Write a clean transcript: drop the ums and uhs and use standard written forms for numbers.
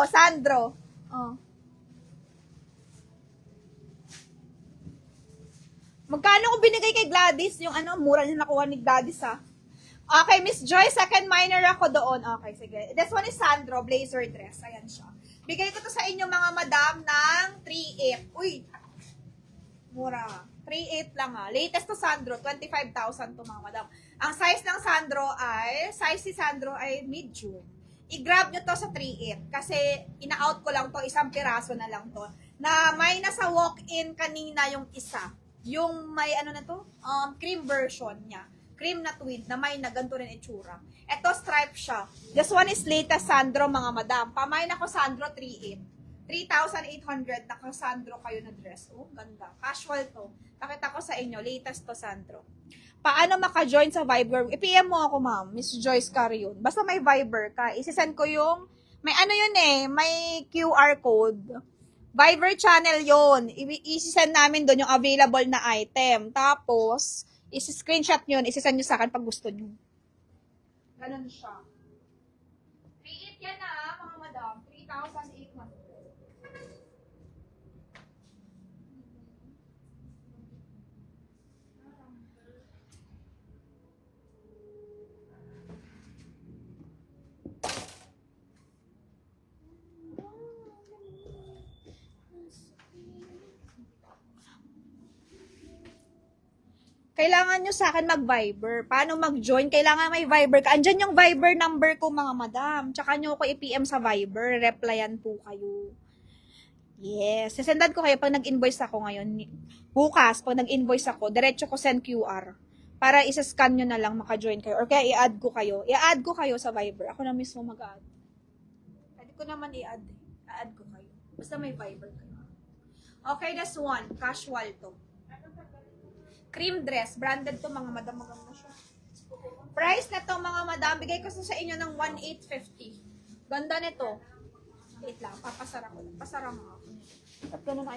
Sandro. Oh. Magkano ko binigay kay Gladys? Yung ano, mura niya nakuha ni Gladys, ha? Okay, Miss Joy, second minor ako doon. Okay, sige. This one is Sandro, blazer dress. Ayan siya. Bigay ko to sa inyo, mga madam, ng 3.8. Uy, mura. 3.8 lang, ha. Latest to Sandro, 25,000 to, mga madam. Ang size ng Sandro size si Sandro ay medium. I-grab nyo to sa 3.8 kasi ina-out ko lang to, isang piraso na lang to. Na may nasa walk-in kanina yung isa. Yung may ano na to, cream version niya. Cream na tweed na may na ganito rin itsura. Ito stripe siya. This one is latest Sandro, mga madam. Pamain ako Sandro 3.8. 3,800 naka Sandro kayo na dress. Oh, ganda. Casual to. Pakita ko sa inyo, latest to Sandro. Paano maka-join sa Viber? I-PM mo ako, ma'am. Miss Joyce Carion. Basta may Viber ka. Isisend ko yung, may ano yun may QR code. Viber channel yon. I-send namin doon yung available na item. Tapos, isi-screenshot nyo yun. Isi-send nyo sa akin pag gusto nyo. Ganun siya. 3.8 yan na, mga madam. 3,800. Kailangan nyo sa akin mag-Viber. Paano mag-join? Kailangan may Viber ka. Andyan yung Viber number ko, mga madam. Tsaka nyo ko i-PM sa Viber. Replyan po kayo. Yes. Sasendan ko kayo pag nag-invoice ako ngayon. Bukas, pag nag-invoice ako, diretso ko send QR. Para isa-scan nyo na lang maka-join kayo. Or kaya i-add ko kayo. I-add ko kayo sa Viber. Ako na mismo mag-add. Pwede ko naman i-add. I-add ko kayo. Basta may Viber kayo. Okay, that's one. Casual to. Cream dress. Branded to, mga madam. Maganda siya. Price na to, mga madam. Bigay ko sa inyo ng 1,850. Ganda nito. Wait lang. Papasara ko lang. Pasara mo ako. At ganun